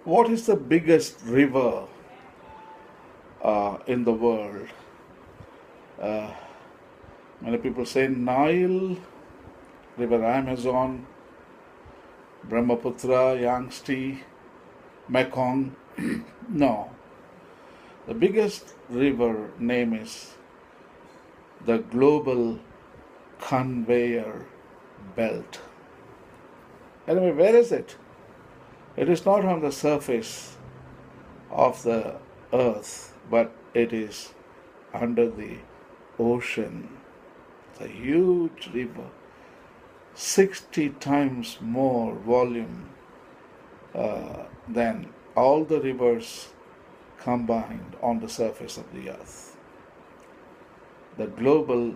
What is the biggest river in the world? Uh, Many people say Nile, River Amazon, Brahmaputra, Yangtze, Mekong. No, the biggest river name is the Global Conveyor Belt. Anyway, where is it? It is not on the surface of the earth, but it is under the ocean. It's a huge river, 60 times more volume than all the rivers combined on the surface of the earth. The Global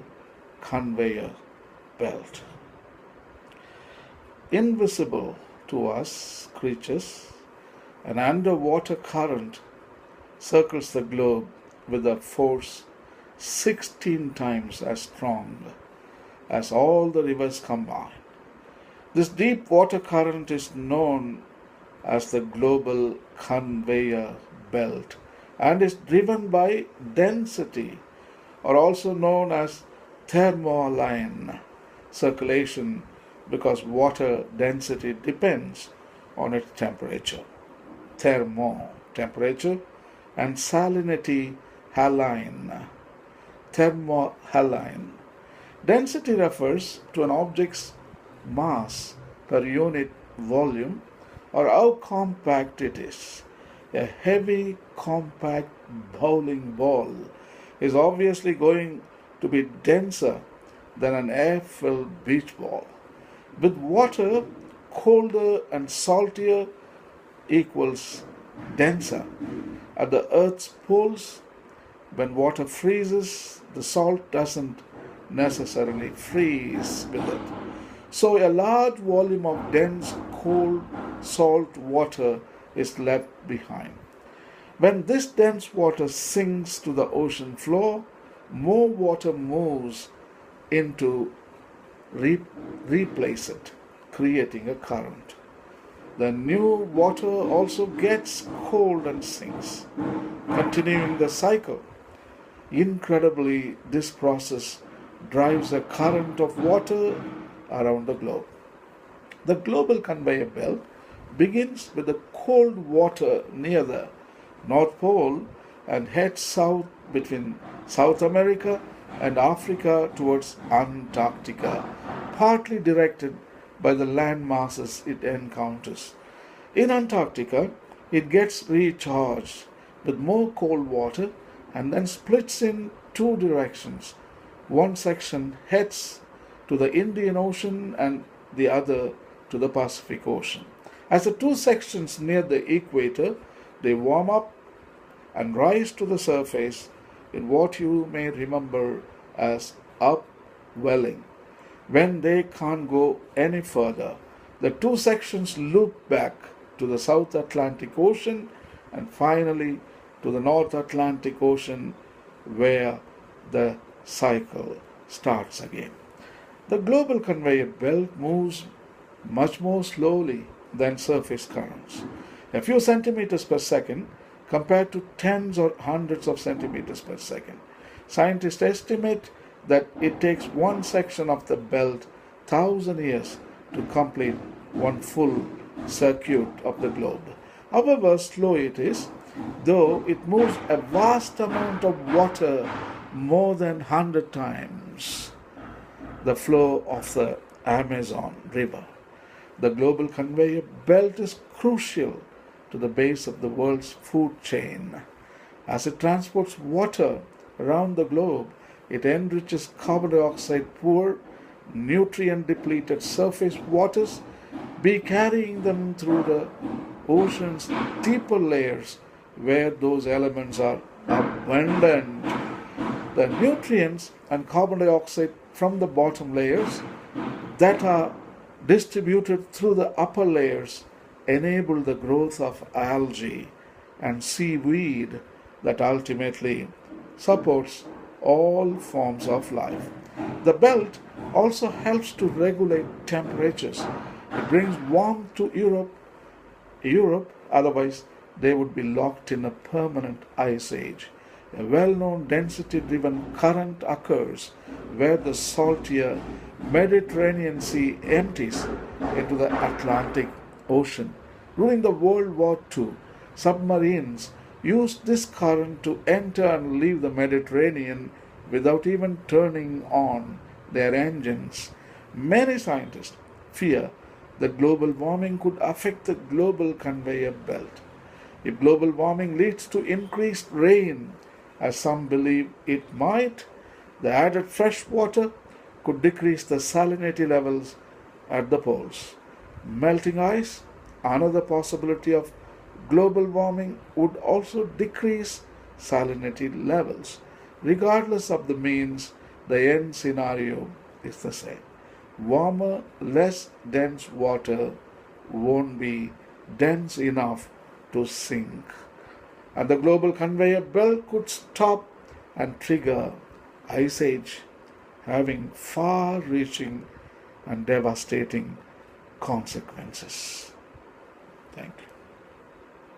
Conveyor Belt. Invisible to us creatures, an underwater current circles the globe with a force 16 times as strong as all the rivers combined. This deep water current is known as the Global Conveyor Belt and is driven by density, or also known as thermohaline circulation, because water density depends on its temperature. Thermo, temperature, and salinity, haline. Thermohaline. Density refers to an object's mass per unit volume or how compact it is. A heavy, compact bowling ball is obviously going to be denser than an air-filled beach ball. With water, colder and saltier equals denser. At the Earth's poles, when water freezes, the salt doesn't necessarily freeze with it. So, a large volume of dense, cold, salt water is left behind. When this dense water sinks to the ocean floor, more water moves in to replace it, creating a current. The new water also gets cold and sinks, continuing the cycle. Incredibly, this process drives a current of water around the globe. The global conveyor belt begins with the cold water near the North Pole and heads south between South America and Africa towards Antarctica, partly directed by the land masses it encounters. In Antarctica, it gets recharged with more cold water and then splits in two directions. One section heads to the Indian Ocean and the other to the Pacific Ocean. As the two sections near the equator, they warm up and rise to the surface in what you may remember as upwelling. When they can't go any further, the two sections loop back to the South Atlantic Ocean and finally to the North Atlantic Ocean, where the cycle starts again. The global conveyor belt moves much more slowly than surface currents, a few centimeters per second compared to tens or hundreds of centimeters per second. Scientists estimate that it takes one section of the belt 1,000 years to complete one full circuit of the globe. However slow it is, though it moves a vast amount of water, more than 100 times the flow of the Amazon River. The global conveyor belt is crucial to the base of the world's food chain. As it transports water around the globe, it enriches carbon dioxide poor, nutrient depleted surface waters, be carrying them through the ocean's deeper layers where those elements are abundant. The nutrients and carbon dioxide from the bottom layers that are distributed through the upper layers enable the growth of algae and seaweed that ultimately supports all forms of life. The belt also helps to regulate temperatures. It brings warmth to Europe Otherwise, they would be locked in a permanent ice age. A well known density driven current occurs where the saltier Mediterranean Sea empties into the Atlantic Ocean. During the World War II, submarines used this current to enter and leave the Mediterranean without even turning on their engines. Many scientists fear that global warming could affect the global conveyor belt. If global warming leads to increased rain, as some believe it might, the added fresh water could decrease the salinity levels at the poles. Melting ice, another possibility of global warming, would also decrease salinity levels. Regardless of the means, the end scenario is the same. Warmer, less dense water won't be dense enough to sink, and the global conveyor belt could stop and trigger ice age, having far reaching and devastating consequences. Thank you.